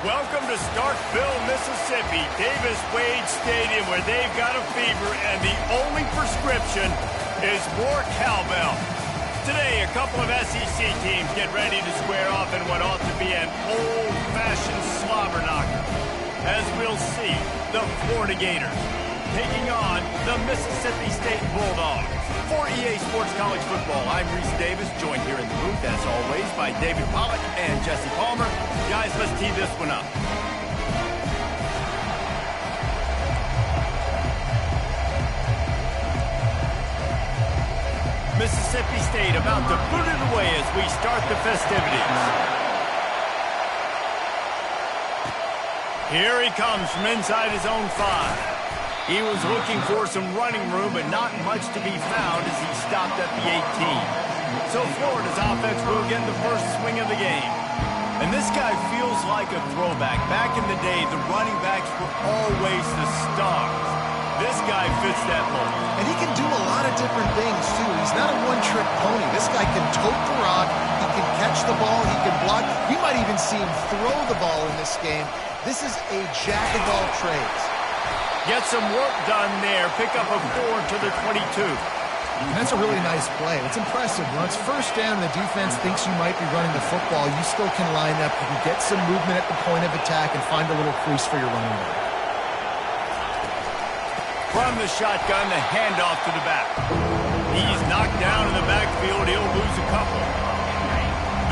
Welcome to Starkville, Mississippi, Davis-Wade Stadium, where they've got a fever, and the only prescription is more cowbell. Today, a couple of SEC teams get ready to square off in what ought to be an old-fashioned slobber knocker. As we'll see, the Florida Gators taking on the Mississippi State Bulldogs. For EA Sports College Football, I'm Reese Davis, joined here in the booth, as always, by David Pollack and Jesse Palmer. Guys, let's tee this one up. Mississippi State about to boot it away as we start the festivities. Here he comes from inside his own 5. He was looking for some running room, but not much to be found as he stopped at the 18. So Florida's offense will get the first swing of the game. And this guy feels like a throwback. Back in the day, the running backs were always the stars. This guy fits that mold. And he can do a lot of different things, too. He's not a one-trick pony. This guy can tote the rock. He can catch the ball. He can block. You might even see him throw the ball in this game. This is a jack-of-all-trades. Get some work done there. Pick up a 4 to the 22. And that's a really nice play. It's impressive. When it's first down and the defense thinks you might be running the football, you still can line up. You can get some movement at the point of attack and find a little crease for your running back. From the shotgun, the handoff to the back. He's knocked down in the backfield. He'll lose a couple.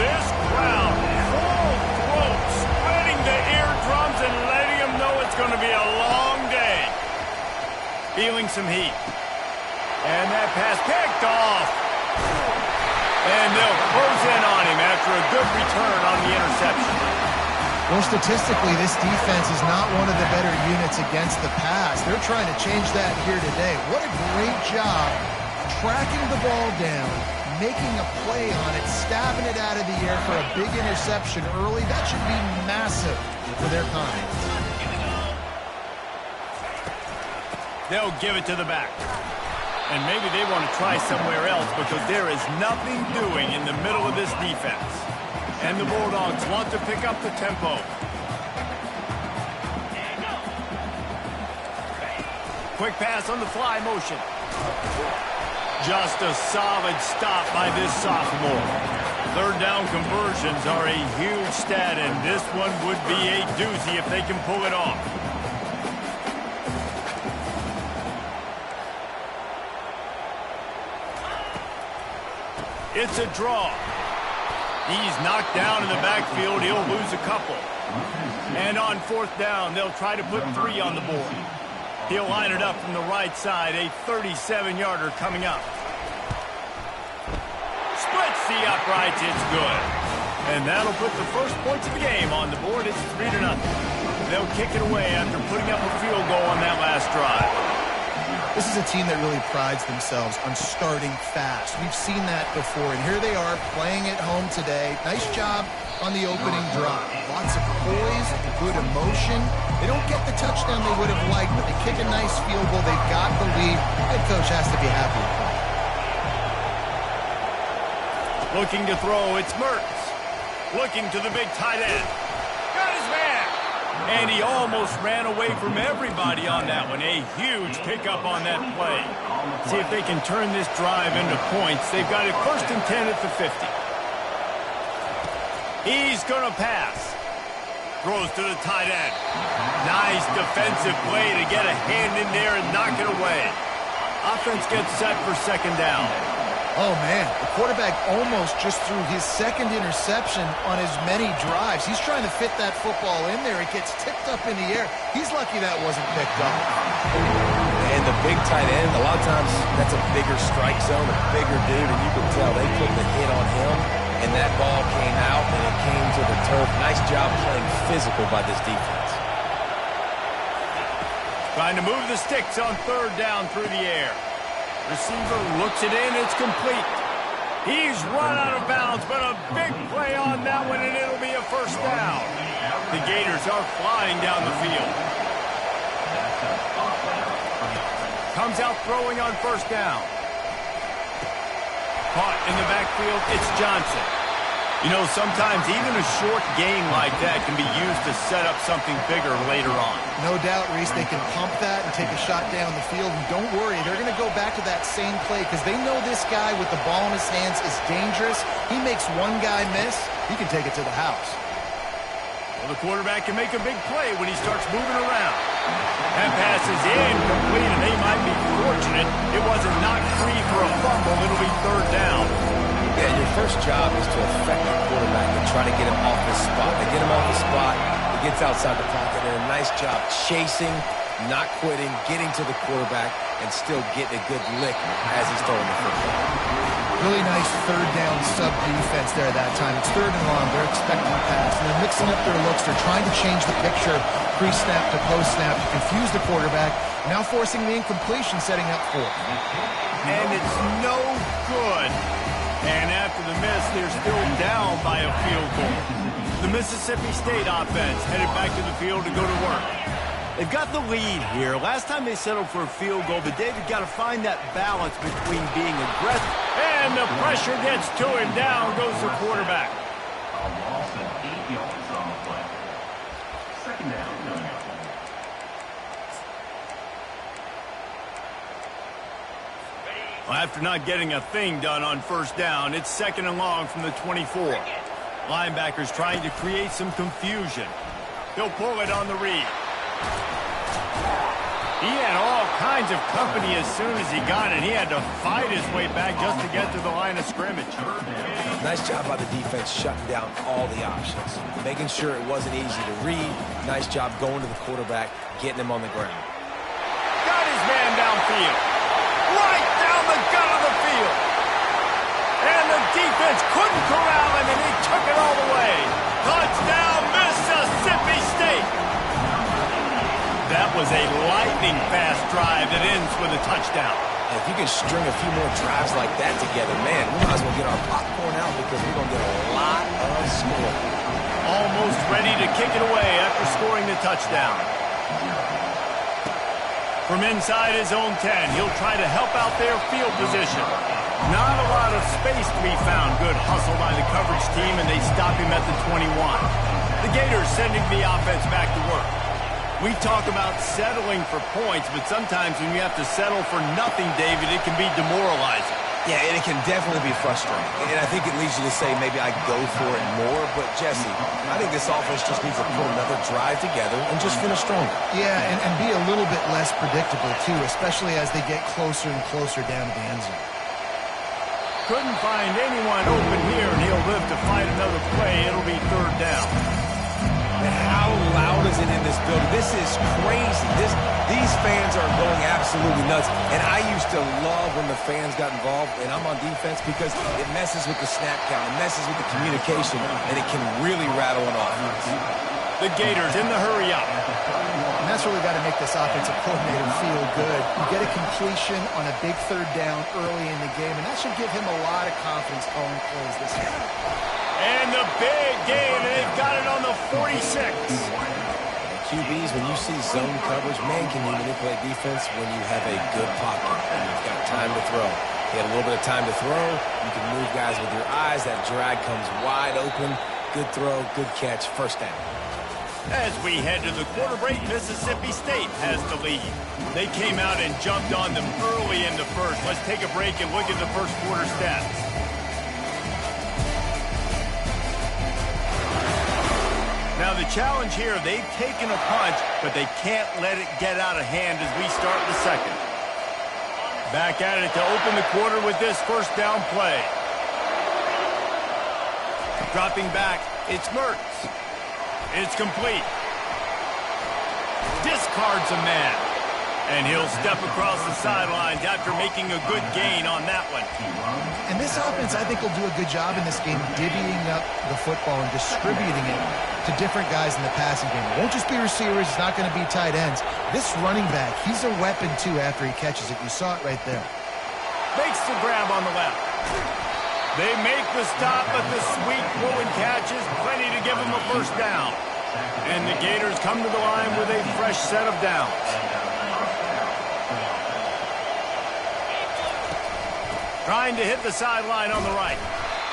This crowd, full throat, spreading the eardrums and letting them know it's going to be a long day. Feeling some heat. And that pass picked off. And they'll close in on him after a good return on the interception. Well, statistically, this defense is not one of the better units against the pass. They're trying to change that here today. What a great job tracking the ball down, making a play on it, stabbing it out of the air for a big interception early. That should be massive for their confidence. They'll give it to the back. And maybe they want to try somewhere else because there is nothing doing in the middle of this defense. And the Bulldogs want to pick up the tempo. Quick pass on the fly motion. Just a solid stop by this sophomore. Third down conversions are a huge stat, and this one would be a doozy if they can pull it off. It's a draw. He's knocked down in the backfield. He'll lose a couple. And on fourth down, they'll try to put 3 on the board. He'll line it up from the right side. A 37-yarder coming up. Splits the uprights. It's good. And that'll put the first points of the game on the board. It's 3-0. They'll kick it away after putting up a field goal on that last drive. This is a team that really prides themselves on starting fast. We've seen that before, and here they are playing at home today. Nice job on the opening drive. Lots of poise, good emotion. They don't get the touchdown they would have liked, but they kick a nice field goal. They've got the lead. Head coach has to be happy with that. Looking to throw, it's Mertz. Looking to the big tight end. Got his man. And he almost ran away from everybody on that one. A huge pickup on that play. See if they can turn this drive into points. They've got it 1st and 10 at the 50. He's going to pass. Throws to the tight end. Nice defensive play to get a hand in there and knock it away. Offense gets set for 2nd down. Oh, man, the quarterback almost just threw his 2nd interception on as many drives. He's trying to fit that football in there. It gets tipped up in the air. He's lucky that wasn't picked up. And the big tight end, a lot of times that's a bigger strike zone, a bigger dude, and you can tell they put the hit on him, and that ball came out, and it came to the turf. Nice job playing physical by this defense. Trying to move the sticks on 3rd down through the air. Receiver looks it in. It's complete. He's run out of bounds, but a big play on that one, and it'll be a 1st down. The Gators are flying down the field. Comes out throwing on 1st down. Caught in the backfield. It's Johnson. You know, sometimes even a short gain like that can be used to set up something bigger later on. No doubt, Reese, they can pump that and take a shot down the field. And don't worry, they're going to go back to that same play because they know this guy with the ball in his hands is dangerous. He makes one guy miss, he can take it to the house. Well, the quarterback can make a big play when he starts moving around. That pass is incomplete, and they might be fortunate it wasn't knocked free for a fumble. It'll be third down. Yeah, your first job is to affect the quarterback and try to get him off his spot. They get him off his spot, he gets outside the pocket, and a nice job chasing, not quitting, getting to the quarterback, and still getting a good lick as he's throwing the football. Really nice third down sub-defense there that time. It's third and long. They're expecting a pass, and they're mixing up their looks. They're trying to change the picture pre-snap to post-snap to confuse the quarterback, now forcing the incompletion, setting up fourth. And it's no good. And after the miss, they're still down by a field goal. The Mississippi State offense headed back to the field to go to work. They've got the lead here. Last time they settled for a field goal, but David got to find that balance between being aggressive. And the pressure gets to him. Down goes the quarterback. A loss of 8 yards on the play. Second down. Well, after not getting a thing done on first down, it's second and long from the 24. Linebackers trying to create some confusion. He'll pull it on the read. He had all kinds of company as soon as he got it. He had to fight his way back just to get to the line of scrimmage. Nice job by the defense shutting down all the options, making sure it wasn't easy to read. Nice job going to the quarterback, getting him on the ground. Got his man downfield. Right down the gut of the field. And the defense couldn't corral him, and he took it all the way. Touchdown, Mississippi State. That was a lightning-fast drive that ends with a touchdown. If you can string a few more drives like that together, man, we might as well get our popcorn out because we're going to get a lot of score. Almost ready to kick it away after scoring the touchdown. From inside his own 10, he'll try to help out their field position. Not a lot of space to be found. Good hustle by the coverage team, and they stop him at the 21. The Gators sending the offense back to work. We talk about settling for points, but sometimes when you have to settle for nothing, David, it can be demoralizing. Yeah, and it can definitely be frustrating. And I think it leads you to say maybe I go for it more. But, Jesse, I think this offense just needs to put another drive together and just finish stronger. Yeah, and be a little bit less predictable, too, especially as they get closer and closer down to the end zone. Couldn't find anyone open here, and he'll live to fight another play. It'll be third down. And how loud is it in this building? This is crazy. These fans are going absolutely nuts. And I used to love when the fans got involved, and I'm on defense because it messes with the snap count. It messes with the communication, and it can really rattle an offense. The Gators in the hurry up. And that's really got to make this offensive coordinator feel good. You get a completion on a big third down early in the game, and that should give him a lot of confidence calling plays this game. And the big game, and they've got it on the 46. QBs, when you see zone coverage, man, can you manipulate defense when you have a good pocket and you've got time to throw. You had a little bit of time to throw. You can move guys with your eyes. That drag comes wide open. Good throw, good catch, first down. As we head to the quarter break, Mississippi State has the lead. They came out and jumped on them early in the first. Let's take a break and look at the first quarter stats. Now the challenge here, they've taken a punch, but they can't let it get out of hand as we start the second. Back at it to open the quarter with this first down play. Dropping back, it's Mertz. It's complete. Discards a man. And he'll step across the sidelines after making a good gain on that one. And this offense, I think, will do a good job in this game divvying up the football and distributing it to different guys in the passing game. It won't just be receivers. It's not going to be tight ends. This running back, he's a weapon, too, after he catches it. You saw it right there. Makes the grab on the left. They make the stop, but the sweet pulling catch is plenty to give them a first down. And the Gators come to the line with a fresh set of downs. Trying to hit the sideline on the right.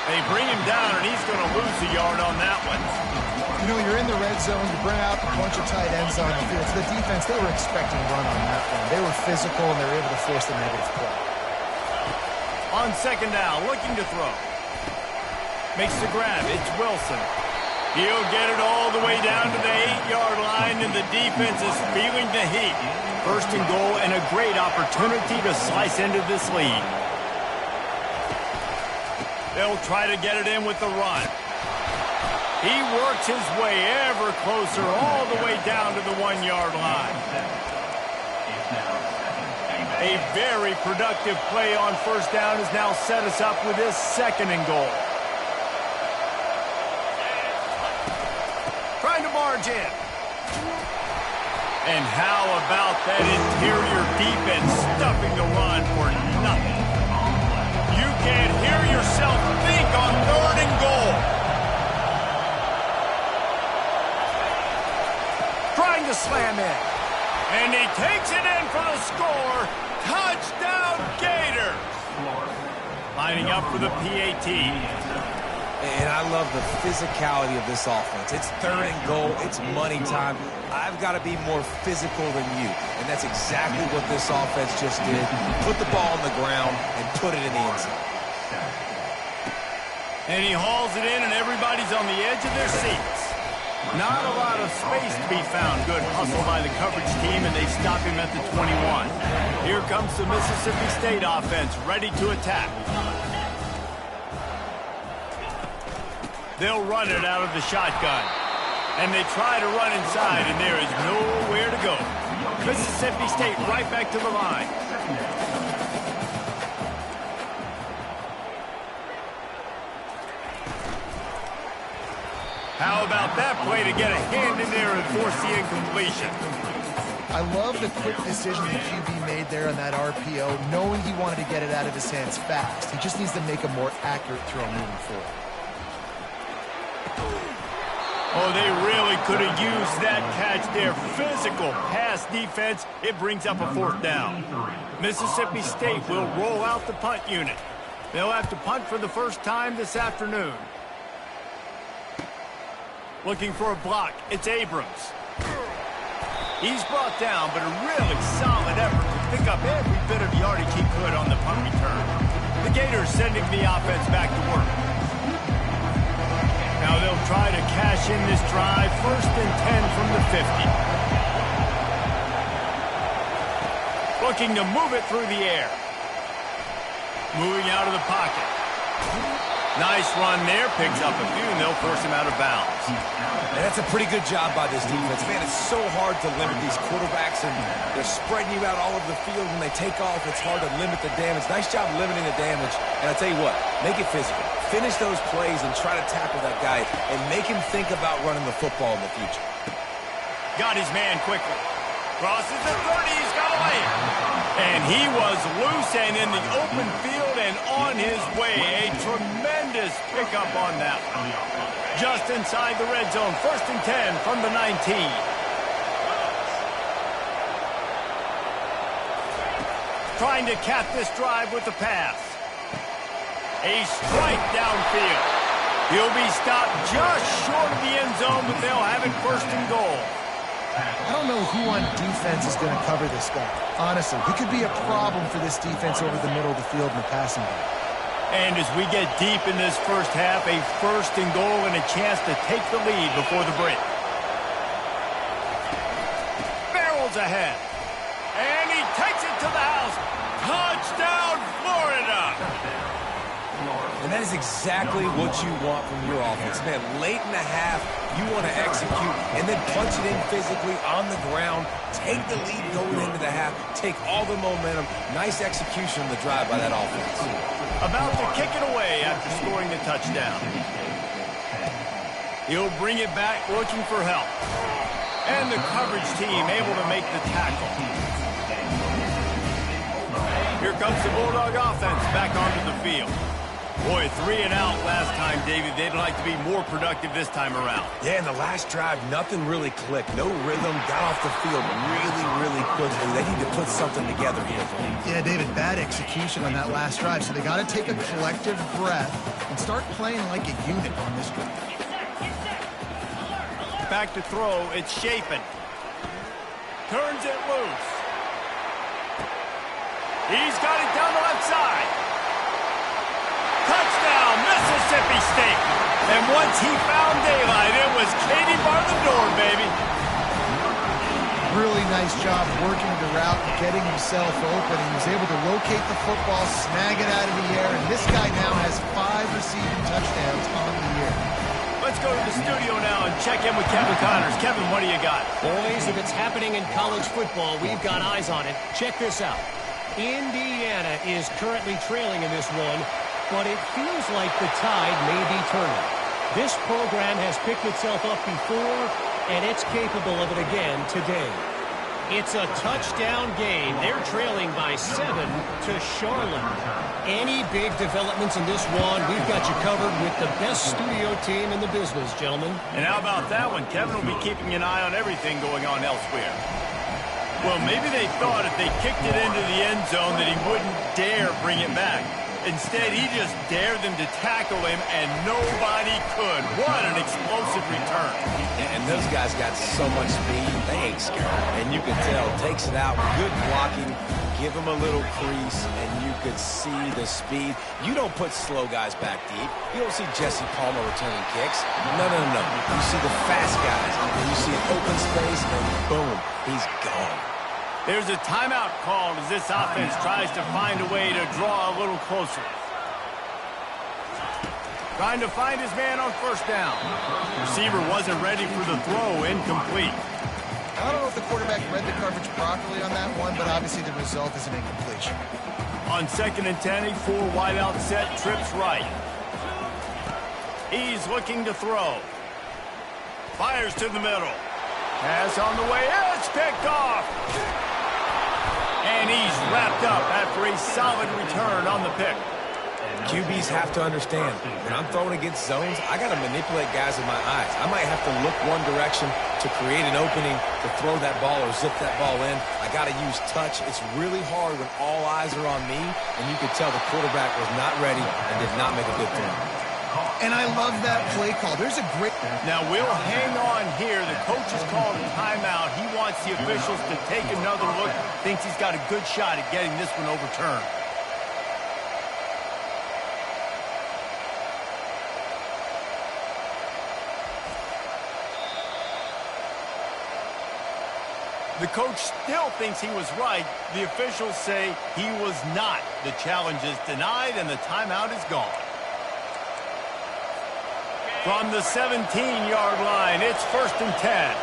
They bring him down, and he's going to lose a yard on that one. You know, you're in the red zone, you bring out a bunch of tight ends on the field. So the defense, they were expecting run on that one. They were physical, and they were able to force the negative play. On second down, looking to throw. Makes the grab. It's Wilson. He'll get it all the way down to the 8-yard line, and the defense is feeling the heat. First and goal, and a great opportunity to slice into this lead. They'll try to get it in with the run. He works his way ever closer all the way down to the 1-yard line. A very productive play on first down has now set us up with this second and goal. Trying to barge in. And how about that interior defense stuffing the run for nothing? You can't hear yourself think on third and goal. Trying to slam in. And he takes it in for the score. Touchdown, Gators. Lining up for the PAT. And I love the physicality of this offense. It's third and goal. It's money time. I've got to be more physical than you. And that's exactly what this offense just did. Put the ball on the ground and put it in the end zone. And he hauls it in, and everybody's on the edge of their seats. Not a lot of space to be found. Good hustle by the coverage team, and they stop him at the 21. Here comes the Mississippi State offense, ready to attack. They'll run it out of the shotgun. And they try to run inside, and there is nowhere to go. Mississippi State right back to the line. How about that play to get a hand in there and force the incompletion? I love the quick decision the QB made there on that RPO, knowing he wanted to get it out of his hands fast. He just needs to make a more accurate throw moving forward. Oh, they really could have used that catch there. Physical pass defense. It brings up a fourth down. Mississippi State will roll out the punt unit. They'll have to punt for the first time this afternoon. Looking for a block. It's Abrams. He's brought down, but a really solid effort to pick up every bit of yardage he could on the punt return. The Gators sending the offense back to work. Now they'll try to cash in this drive. First and 10 from the 50. Looking to move it through the air. Moving out of the pocket. Nice run there. Picks up a few, and they'll force him out of bounds. And that's a pretty good job by this defense. Man, it's so hard to limit these quarterbacks, and they're spreading you out all over the field. When they take off, it's hard to limit the damage. Nice job limiting the damage. And I'll tell you what, make it physical. Finish those plays and try to tackle that guy and make him think about running the football in the future. Got his man quickly. Crosses the 30. He's got away. And he was loose and in the open field and on his way. A tremendous pickup on that one. Just inside the red zone. First and 10 from the 19. Trying to cap this drive with the pass. A strike downfield. He'll be stopped just short of the end zone, but they'll have it first and goal. I don't know who on defense is going to cover this guy. Honestly, he could be a problem for this defense over the middle of the field in the passing game. And as we get deep in this first half, a first and goal and a chance to take the lead before the break. Barrels ahead. And he takes it to the house. Touchdown, Florida! And that is exactly what you want from your offense. Man, late in the half, you want to execute and then punch it in physically on the ground, take the lead going into the half, take all the momentum. Nice execution on the drive by that offense. About to kick it away after scoring the touchdown. He'll bring it back looking for help. And the coverage team able to make the tackle. Here comes the Bulldog offense back onto the field. Boy, 3 and out last time, David. They'd like to be more productive this time around. Yeah, in the last drive, nothing really clicked. No rhythm, got off the field really quickly. They need to put something together here. Yeah, David, bad execution on that last drive, so they got to take a collective breath and start playing like a unit on this drive. Back to throw, it's Chapin. Turns it loose. He's got it down the left side. Touchdown, Mississippi State. And once he found daylight, it was Katie bar the door, baby. Really nice job working the route and getting himself open. He was able to locate the football, snag it out of the air, and this guy now has 5 receiving touchdowns on the year. Let's go to the studio now and check in with Kevin Connors. Kevin, what do you got? Boys, if it's happening in college football, we've got eyes on it. Check this out. Indiana is currently trailing in this one, but it feels like the tide may be turning. This program has picked itself up before, and it's capable of it again today. It's a touchdown game. They're trailing by 7 to Charlotte. Any big developments in this one, we've got you covered with the best studio team in the business, gentlemen. And how about that one? Kevin will be keeping an eye on everything going on elsewhere. Well, maybe they thought if they kicked it into the end zone that he wouldn't dare bring it back. Instead, he just dared them to tackle him, and nobody could. What an explosive return. And those guys got so much speed, they ain't scared. And you can tell, takes it out, good blocking, give him a little crease, and you could see the speed. You don't put slow guys back deep. You don't see Jesse Palmer returning kicks. No. You see the fast guys, and you see an open space, and boom, he's gone. There's a timeout called as this offense tries to find a way to draw a little closer. Trying to find his man on first down. Receiver wasn't ready for the throw, incomplete. I don't know if the quarterback read the coverage properly on that one, but obviously the result is an incompletion. On 2nd and 10, a 4 wide out set, trips right. He's looking to throw. Fires to the middle. Pass on the way, it's picked off. And he's wrapped up after a solid return on the pick. QBs have to understand, when I'm throwing against zones, I got to manipulate guys with my eyes. I might have to look one direction to create an opening to throw that ball or zip that ball in. I got to use touch. It's really hard when all eyes are on me, and you could tell the quarterback was not ready and did not make a good throw. And I love that play call. There's a great... Now, we'll hang on here. The coach has called a timeout. He wants the officials to take another look. Thinks he's got a good shot at getting this one overturned. The coach still thinks he was right. The officials say he was not. The challenge is denied, and the timeout is gone. From the 17-yard line, it's 1st and 10.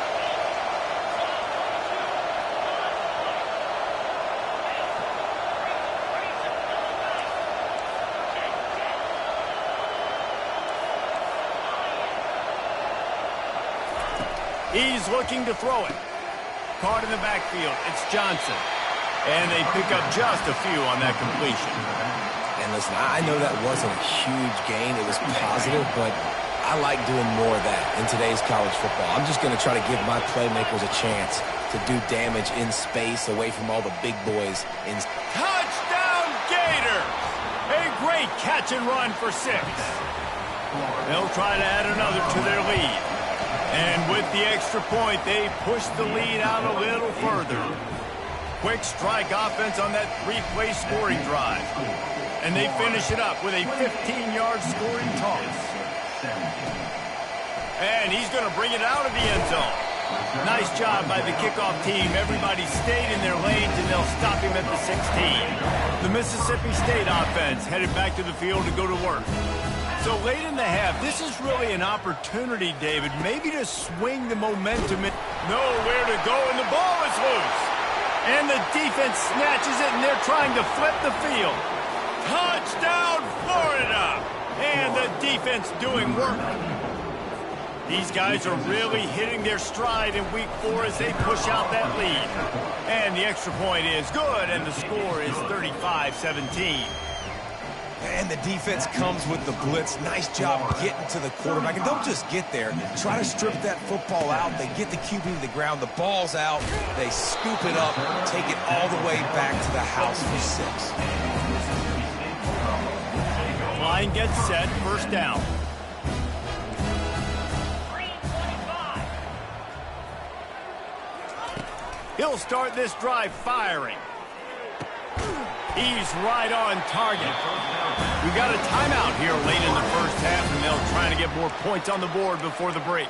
He's looking to throw it. Caught in the backfield, it's Johnson. And they pick up just a few on that completion. And listen, I know that wasn't a huge gain. It was positive, but I like doing more of that in today's college football. I'm just going to try to give my playmakers a chance to do damage in space away from all the big boys. Touchdown, Gator! A great catch and run for 6. They'll try to add another to their lead. And with the extra point, they push the lead out a little further. Quick strike offense on that 3-play scoring drive. And they finish it up with a 15-yard scoring toss. And he's going to bring it out of the end zone. Nice job by the kickoff team. Everybody stayed in their lanes, and they'll stop him at the 16. The Mississippi State offense headed back to the field to go to work. So late in the half, this is really an opportunity, David, maybe to swing the momentum. Nowhere to go, and the ball is loose. And the defense snatches it, and they're trying to flip the field. Touchdown, Florida! And the defense doing work. These guys are really hitting their stride in week 4 as they push out that lead. And the extra point is good, and the score is 35-17. And the defense comes with the blitz. Nice job getting to the quarterback. And don't just get there. Try to strip that football out. They get the QB to the ground. The ball's out. They scoop it up, take it all the way back to the house for 6. Line gets set, first down. He'll start this drive firing. He's right on target. We got a timeout here late in the first half, and they'll try to get more points on the board before the break.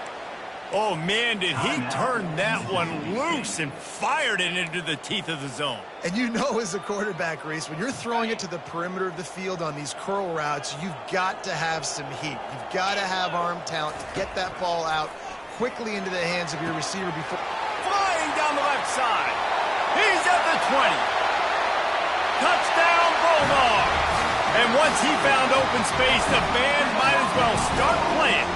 Oh, man, did he turn that one loose and fired it into the teeth of the zone. And you know as a quarterback, Reese, when you're throwing it to the perimeter of the field on these curl routes, you've got to have some heat. You've got to have arm talent to get that ball out quickly into the hands of your receiver before... Flying down the left side. He's at the 20. Touchdown, Bulldogs. And once he found open space, the band might as well start playing.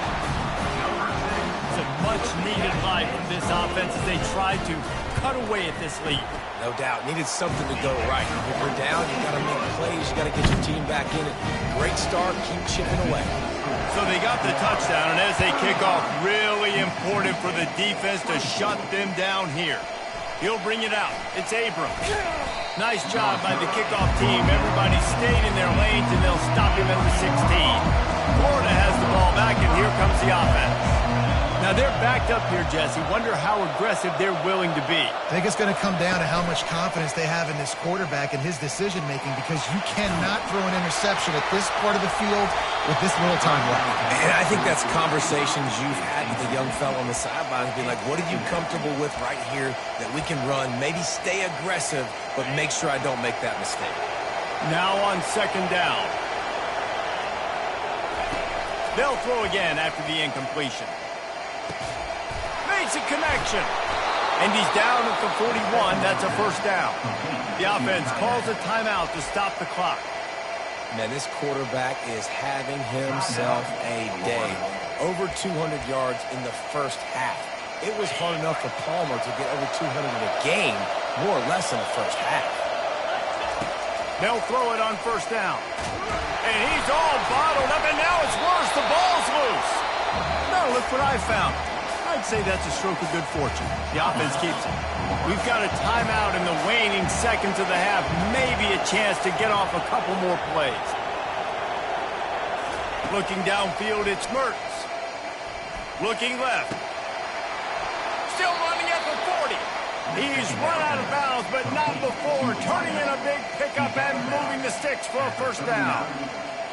It's a much-needed life from this offense as they try to cut away at this lead. No doubt. Needed something to go right. If you're down, you got to make plays. You got to get your team back in it. Great start. Keep chipping away. So they got the touchdown, and as they kick off, really important for the defense to shut them down here. He'll bring it out. It's Abrams. Nice job by the kickoff team. Everybody stayed in their lanes, and they'll stop him at the 16. Florida has the ball back, and here comes the offense. Now they're backed up here, Jesse. Wonder how aggressive they're willing to be. I think it's going to come down to how much confidence they have in this quarterback and his decision-making, because you cannot throw an interception at this part of the field with this little time left. And I think that's conversations you've had with the young fellow on the sidelines, being like, what are you comfortable with right here that we can run? Maybe stay aggressive, but make sure I don't make that mistake. Now on second down. They'll throw again after the incompletion. Makes a connection. And he's down at the 41. That's a first down. The offense calls a timeout to stop the clock. Man, this quarterback is having himself a day. Over 200 yards in the first half. It was hard enough for Palmer to get over 200 in a game, more or less in the first half. They'll throw it on first down. And he's all bottled up, and now it's worse. The ball's loose. Now look what I found. I'd say that's a stroke of good fortune. The offense keeps it. We've got a timeout in the waning seconds of the half. Maybe a chance to get off a couple more plays. Looking downfield, it's Mertens. Looking left. Still running at the 40. He's run out of bounds, but not before. Turning in a big pickup and moving the sticks for a first down.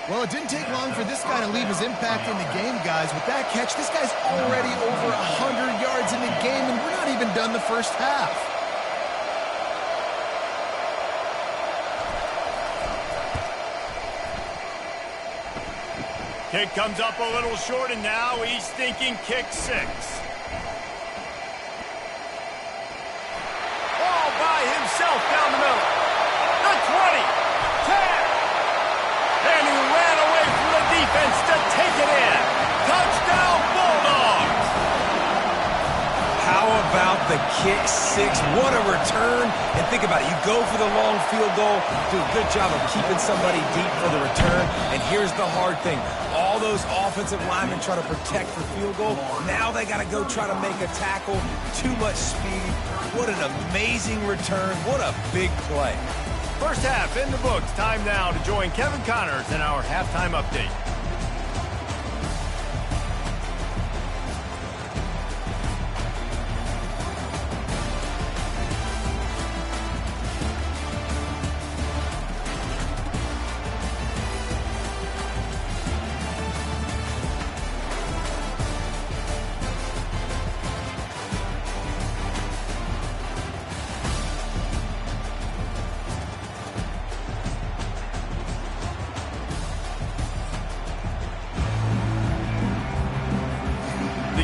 Well, it didn't take long for this guy to leave his impact in the game, guys. With that catch, this guy's already over 100 yards in the game, and we're not even done the first half. Kick comes up a little short, and now he's thinking kick 6. All by himself down the middle. The 20, 10. And he ran away from the defense to take it in. Touchdown, Bulldogs. How about the kick 6? What a return. And think about it. You go for the long field goal, do a good job of keeping somebody deep for the return. And here's the hard thing. All those offensive linemen try to protect for field goal. Now they got to go try to make a tackle. Too much speed. What an amazing return. What a big play. First half in the books. Time now to join Kevin Connors in our halftime update.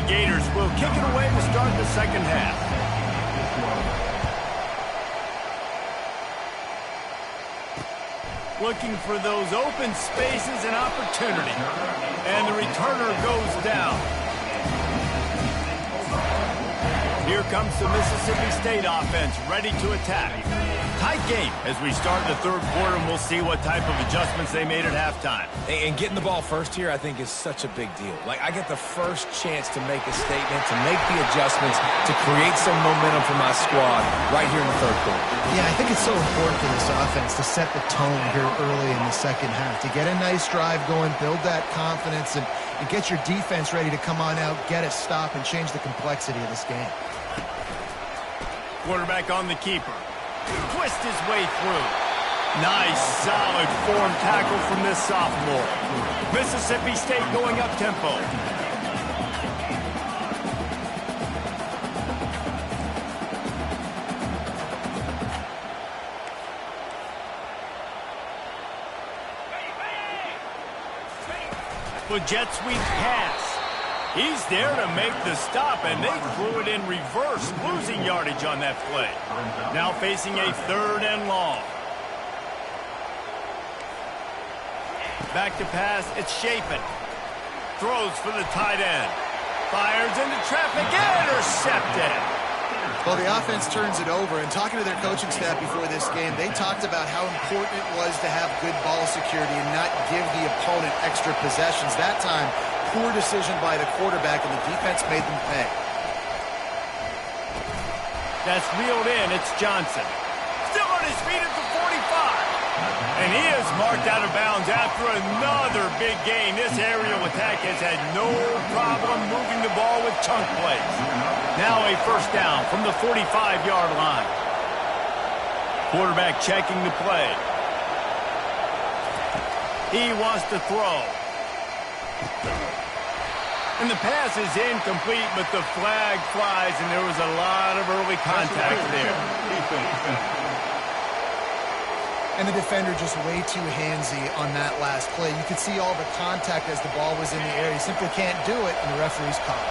Gators will kick it away to start the second half. Looking for those open spaces and opportunity. And the returner goes down. Here comes the Mississippi State offense, ready to attack. Tight game as we start the third quarter, and we'll see what type of adjustments they made at halftime. And getting the ball first here, I think, is such a big deal. Like, I get the first chance to make a statement, to make the adjustments, to create some momentum for my squad right here in the third quarter. Yeah, I think it's so important for this offense to set the tone here early in the second half, to get a nice drive going, build that confidence, and get your defense ready to come on out, get a stop, and change the complexity of this game. Quarterback on the keeper. Twist his way through. Nice, solid form tackle from this sophomore. Mississippi State going up tempo. With jet sweep pass. He's there to make the stop, and they threw it in reverse, losing yardage on that play. Now facing a 3rd and long. Back to pass, it's Shapen. Throws for the tight end. Fires into traffic, intercepted. Well, the offense turns it over, and talking to their coaching staff before this game, they talked about how important it was to have good ball security and not give the opponent extra possessions. That time, poor decision by the quarterback, and the defense made them pay. That's reeled in. It's Johnson. Still on his feet at the 45. And he is marked out of bounds after another big gain. This aerial attack has had no problem moving the ball with chunk plays. Now a first down from the 45-yard line. Quarterback checking the play. He wants to throw. And the pass is incomplete, but the flag flies, and there was a lot of early contact there. And the defender just way too handsy on that last play. You could see all the contact as the ball was in the air. He simply can't do it, and the referee's caught.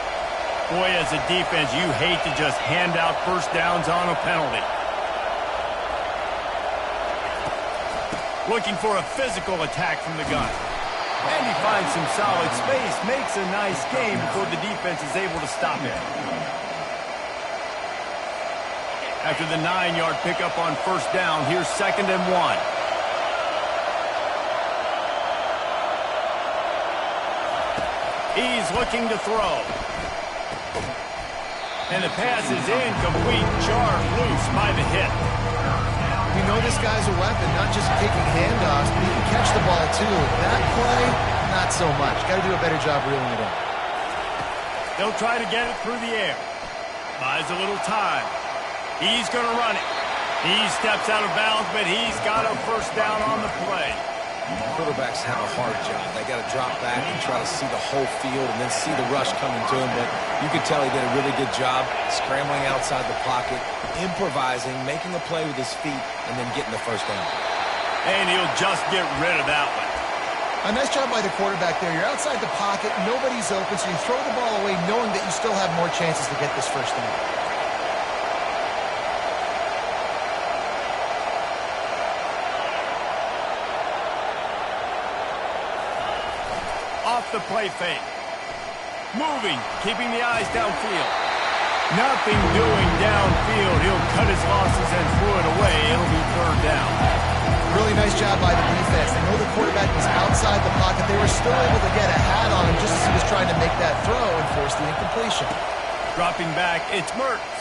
Boy, as a defense, you hate to just hand out first downs on a penalty. Looking for a physical attack from the gun. And he finds some solid space, makes a nice game before the defense is able to stop it. After the 9-yard pickup on first down, here's 2nd and 1. He's looking to throw. And the pass is incomplete, jarred loose by the hit. You know this guy's a weapon, not just kicking handoffs, but he can catch the ball too. That play, not so much. Got to do a better job reeling it in. They'll try to get it through the air. Buys a little time. He's going to run it. He steps out of bounds, but he's got a first down on the play. Quarterbacks have a hard job. They got to drop back and try to see the whole field and then see the rush coming to him. But you could tell he did a really good job scrambling outside the pocket, improvising, making a play with his feet, and then getting the first down. And he'll just get rid of that one. A nice job by the quarterback there. You're outside the pocket, nobody's open, so you throw the ball away knowing that you still have more chances to get this first down. Off the play fake. Moving, keeping the eyes downfield. Nothing doing downfield. He'll cut his losses and throw it away. It'll be 3rd down. Really nice job by the defense. They know the quarterback was outside the pocket. They were still able to get a hat on him just as he was trying to make that throw and force the incompletion. Dropping back, it's Mertz.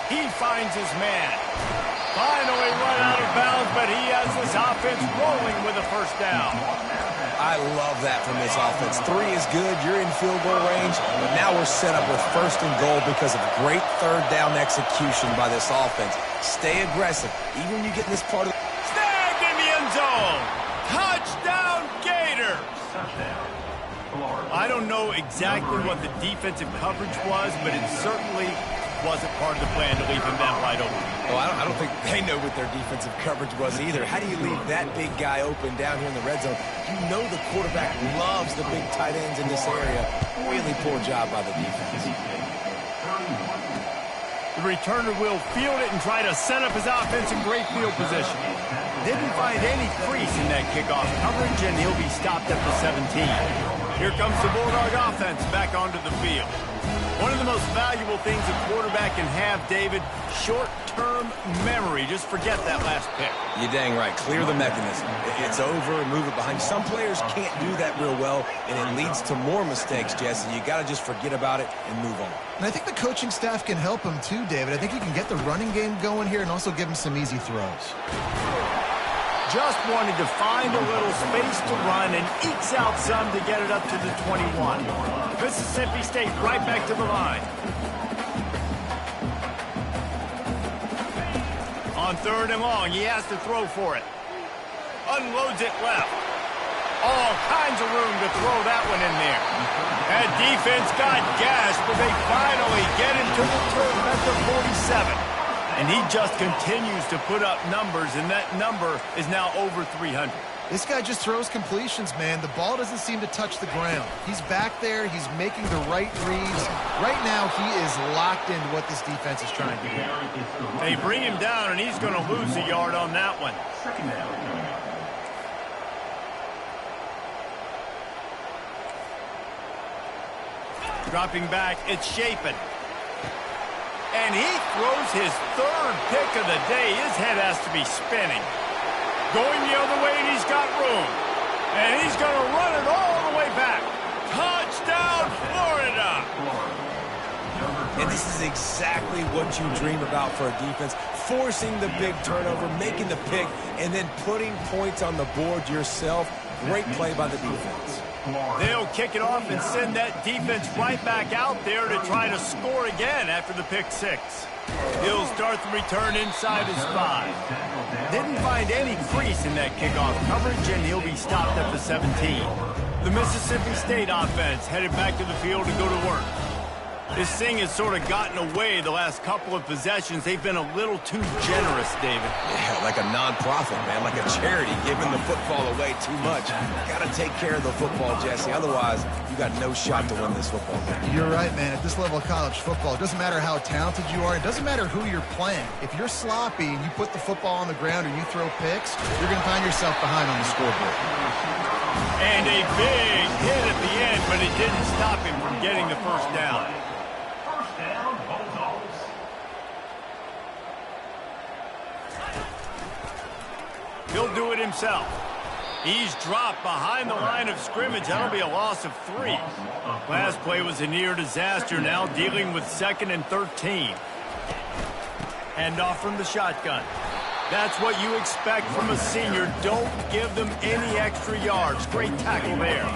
He finds his man. Finally run out of bounds, but he has this offense rolling with a first down. I love that from this offense. 3 is good. You're in field goal range. But now we're set up with 1st and goal because of great 3rd down execution by this offense. Stay aggressive. Even when you get in this part of the... Snagged in the end zone. Touchdown, Gators. I don't know exactly what the defensive coverage was, but it certainly wasn't part of the plan to leave him that wide open. Well, I don't think they know what their defensive coverage was either. How do you leave that big guy open down here in the red zone? You know the quarterback loves the big tight ends in this area. Really poor job by the defense. The returner will field it and try to set up his offense in great field position. Didn't find any crease in that kickoff coverage, and he'll be stopped at the 17. Here comes the Bulldog offense back onto the field. One of the most valuable things a quarterback can have, David, short-term memory. Just forget that last pick. You're dang right. Clear the mechanism. It's over, move it behind you. Some players can't do that real well, and it leads to more mistakes, Jesse. You got to just forget about it and move on. And I think the coaching staff can help him too, David. I think he can get the running game going here and also give him some easy throws. Just wanted to find a little space to run and ekes out some to get it up to the 21. Mississippi State right back to the line. On 3rd and long, he has to throw for it. Unloads it left. All kinds of room to throw that one in there. That defense got gashed, but they finally get him to the turf at the 47. And he just continues to put up numbers, and that number is now over 300. This guy just throws completions, man. The ball doesn't seem to touch the ground. He's back there. He's making the right reads. Right now, he is locked into what this defense is trying to do. They bring him down, and he's going to lose a yard on that one. Second down. Dropping back, it's Shapen. And he throws his 3rd pick of the day. His head has to be spinning. Going the other way, and he's got room. And he's going to run it all the way back. Touchdown, Florida! And this is exactly what you dream about for a defense. Forcing the big turnover, making the pick, and then putting points on the board yourself. Great play by the defense. They'll kick it off and send that defense right back out there to try to score again after the pick 6. He'll start the return inside his 5. Didn't find any crease in that kickoff coverage, and he'll be stopped at the 17. The Mississippi State offense headed back to the field to go to work. This thing has sort of gotten away the last couple of possessions. They've been a little too generous, David. Yeah, like a non-profit, man, like a charity, giving the football away too much. Got to take care of the football, Jesse. Otherwise, you got no shot to win this football game. You're right, man. At this level of college football, it doesn't matter how talented you are. It doesn't matter who you're playing. If you're sloppy and you put the football on the ground or you throw picks, you're going to find yourself behind on the scoreboard. And a big hit at the end, but it didn't stop him from getting the first down. First down, Bulldogs. He'll do it himself. He's dropped behind the line of scrimmage. That'll be a loss of 3. Last play was a near disaster. Now dealing with 2nd and 13. Hand off from the shotgun. That's what you expect from a senior. Don't give them any extra yards. Great tackle there.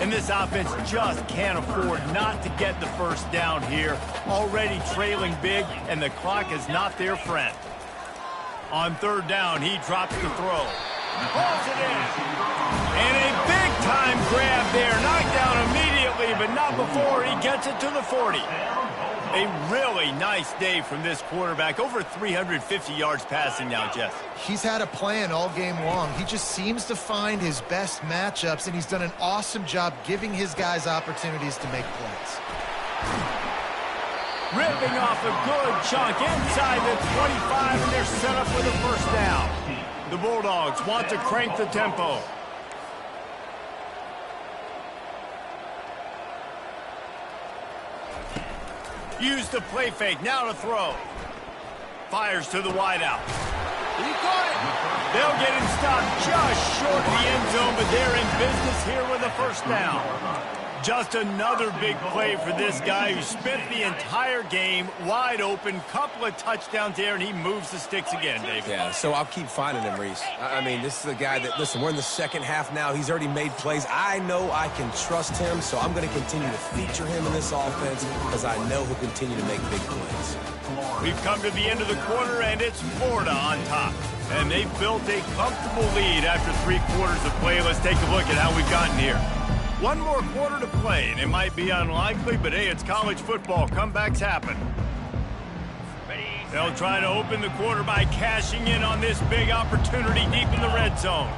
And this offense just can't afford not to get the first down here. Already trailing big, and the clock is not their friend. On 3rd down, he drops the throw. Pulls it in. And a big-time grab there. Knocked down immediately, but not before he gets it to the 40. A really nice day from this quarterback. Over 350 yards passing now, Jeff. He's had a plan all game long. He just seems to find his best matchups, and he's done an awesome job giving his guys opportunities to make plays. Ripping off a good chunk inside the 25, and they're set up for the first down. The Bulldogs want to crank the tempo. Use the play fake, now to throw. Fires to the wideout. He caught it. They'll get him stopped just short of the end zone, but they're in business here with a first down. Just another big play for this guy who spent the entire game wide open. Couple of touchdowns there, and he moves the sticks again, David. Yeah, so I'll keep finding him, Reese. I mean, this is a guy that, listen, we're in the second half now. He's already made plays. I know I can trust him, so I'm going to continue to feature him in this offense because I know he'll continue to make big plays. We've come to the end of the quarter, and it's Florida on top. And they've built a comfortable lead after 3 quarters of play. Let's take a look at how we've gotten here. One more quarter to play, and it might be unlikely, but hey, it's college football. Comebacks happen. They'll try to open the quarter by cashing in on this big opportunity deep in the red zone.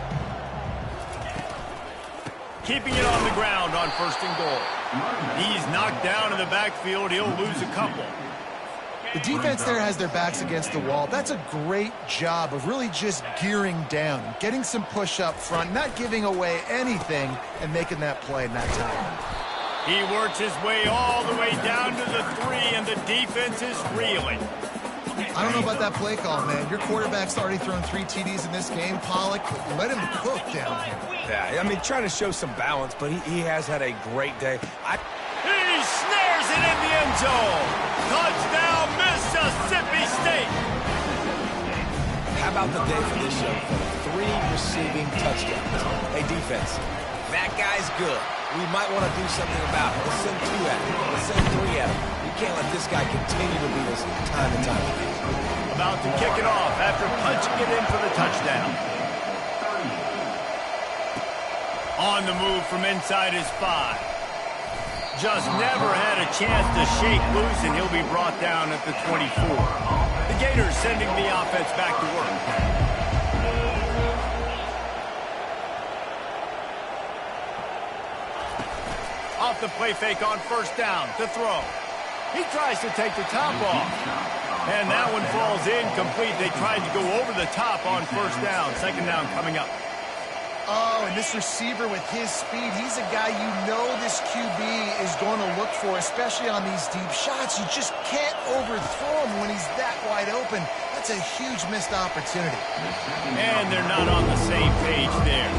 Keeping it on the ground on 1st and goal. He's knocked down in the backfield. He'll lose a couple. The defense there has their backs against the wall. That's a great job of really just gearing down, getting some push up front, not giving away anything, and making that play in that time. He works his way all the way down to the 3, and the defense is reeling. I don't know about that play call, man. Your quarterback's already thrown 3 TDs in this game. Pollock, let him cook down here. Yeah, I mean, trying to show some balance, but he has had a great day. He snares it in the end zone. Touchdown, Mississippi State. How about the day for this young fella? 3 receiving touchdowns. Hey, defense, that guy's good. We might want to do something about it. Let's send 2 at him. Let's send 3 at him. We can't let this guy continue to beat us time and time again. About to kick it off after punching it in for the touchdown. On the move from inside his 5. Just never had a chance to shake loose, and he'll be brought down at the 24. The Gators sending the offense back to work. Off the play fake on first down to throw. He tries to take the top off. And that one falls incomplete. They tried to go over the top on first down. Second down coming up. Oh, and this receiver with his speed, he's a guy you know this QB is going to look for, especially on these deep shots. You just can't overthrow him when he's that wide open. That's a huge missed opportunity. And they're not on the same page there.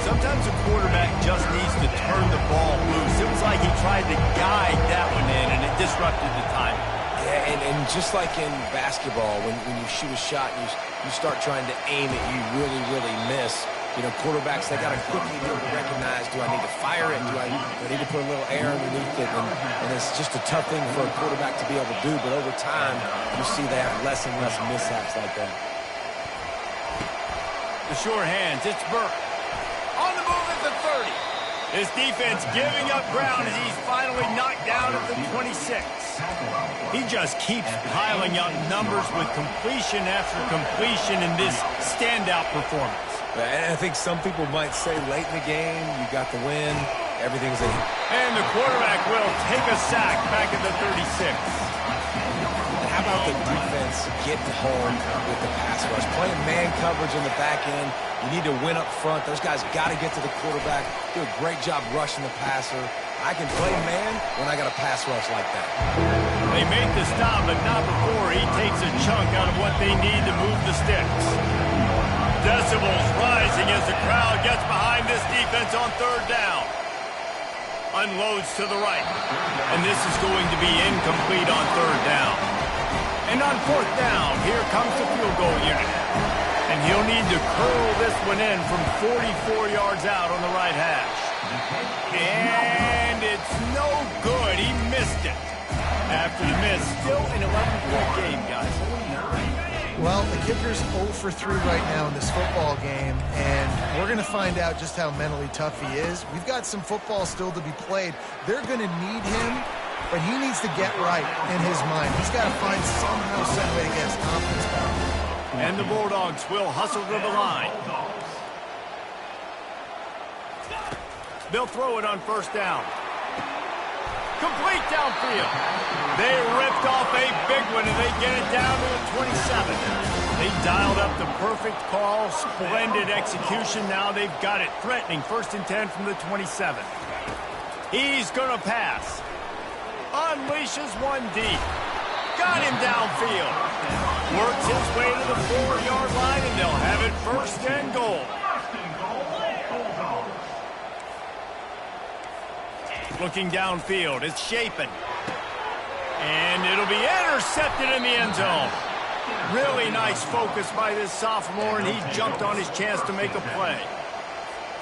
Sometimes a quarterback just needs to turn the ball loose. It was like he tried to guide that one in, and it disrupted the timing. Yeah, and just like in basketball, when you shoot a shot and you start trying to aim it, you really, really miss. You know, quarterbacks, they got to quickly recognize, do I need to fire it? Do I need to put a little air underneath it? And it's just a tough thing for a quarterback to be able to do. But over time, you see they have less and less mishaps like that. The sure hands, it's Burke. On the move at the 30. His defense giving up ground as he's finally knocked down at the 26. He just keeps piling up numbers with completion after completion in this standout performance. And I think some people might say late in the game, you got the win, everything's in. And the quarterback will take a sack back at the 36. And how about the defense getting home with the pass rush? Playing man coverage in the back end. You need to win up front. Those guys got to get to the quarterback. Do a great job rushing the passer. I can play man when I got a pass rush like that. They make the stop, but not before he takes a chunk out of what they need to move the sticks. Decibels rising as the crowd gets behind this defense on third down. Unloads to the right. And this is going to be incomplete on third down. And on fourth down, here comes the field goal unit. And he'll need to curl this one in from 44 yards out on the right hash. And it's no good. He missed it. After the miss, still an 11-point game, guys. Well, the kicker's 0 for 3 right now in this football game, and we're going to find out just how mentally tough he is. We've got some football still to be played. They're going to need him, but he needs to get right in his mind. He's got to find somehow, some way to get his confidence back. And the Bulldogs will hustle to the line. They'll throw it on first down. Complete downfield. They ripped off a big one, and they get it down to the 27. They dialed up the perfect call, splendid execution. Now they've got it threatening. First and 10 from the 27. He's going to pass. Unleashes one deep. Got him downfield. Works his way to the 4-yard line, and they'll have it first and goal. Looking downfield, it's Shapen. And it'll be intercepted in the end zone. Really nice focus by this sophomore, and he jumped on his chance to make a play.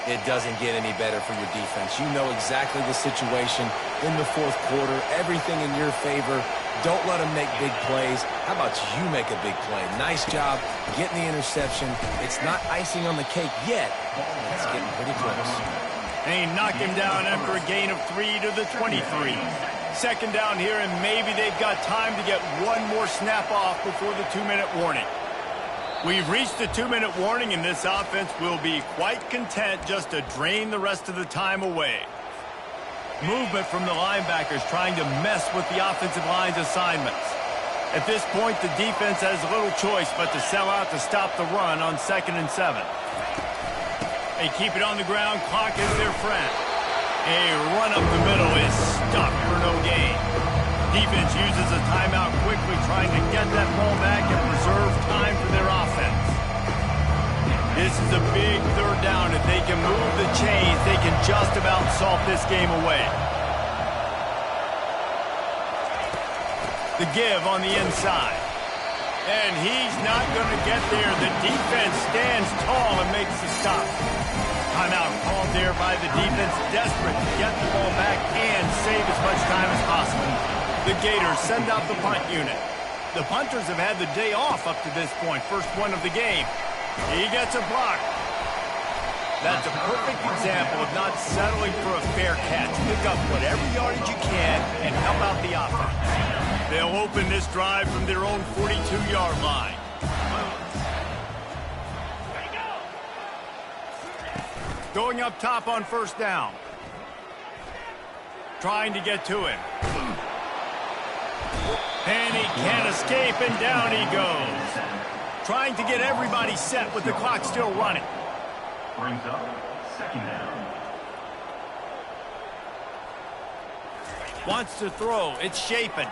It doesn't get any better for your defense. You know exactly the situation in the fourth quarter. Everything in your favor. Don't let them make big plays. How about you make a big play? Nice job getting the interception. It's not icing on the cake yet, but it's getting pretty close. And he knocked him down after a gain of 3 to the 23. Second down here, and maybe they've got time to get one more snap off before the 2-minute warning. We've reached the 2-minute warning, and this offense will be quite content just to drain the rest of the time away. Movement from the linebackers trying to mess with the offensive line's assignments. At this point, the defense has little choice but to sell out to stop the run on 2nd and 7. They keep it on the ground. Clock is their friend. A run up the middle is stuck for no gain. Defense uses a timeout quickly, trying to get that ball back and preserve time for their offense. This is a big third down. If they can move the chains, they can just about salt this game away. The give on the inside. And he's not going to get there. The defense stands tall and makes the stop. Timeout called there by the defense, desperate to get the ball back and save as much time as possible. The Gators send out the punt unit. The punters have had the day off up to this point, first one of the game. He gets a block. That's a perfect example of not settling for a fair catch. Pick up whatever yardage you can and help out the offense. They'll open this drive from their own 42-yard line. Going up top on first down. Trying to get to him. And he can't escape, and down he goes. Trying to get everybody set with the clock still running. Brings up second down. Wants to throw. It's Shapen.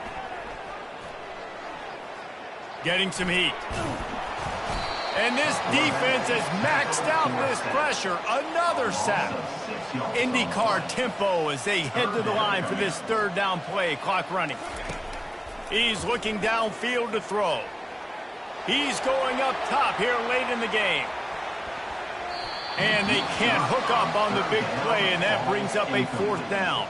Getting some heat. And this defense has maxed out this pressure. Another sack. IndyCar tempo as they head to the line for this third down play. Clock running. He's looking downfield to throw. He's going up top here late in the game. And they can't hook up on the big play, and that brings up a fourth down.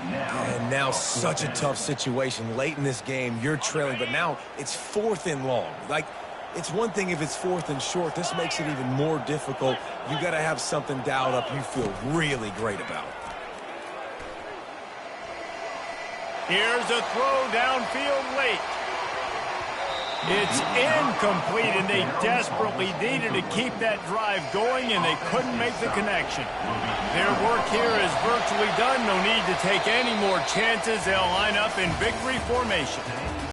And now such a tough situation. Late in this game, you're trailing, but now it's 4th and long. Like, it's one thing if it's 4th and short. This makes it even more difficult. You got to have something dialed up you feel really great about. Here's a throw downfield late. It's incomplete, and they desperately needed to keep that drive going, and they couldn't make the connection. Their work here is virtually done. No need to take any more chances. They'll line up in victory formation.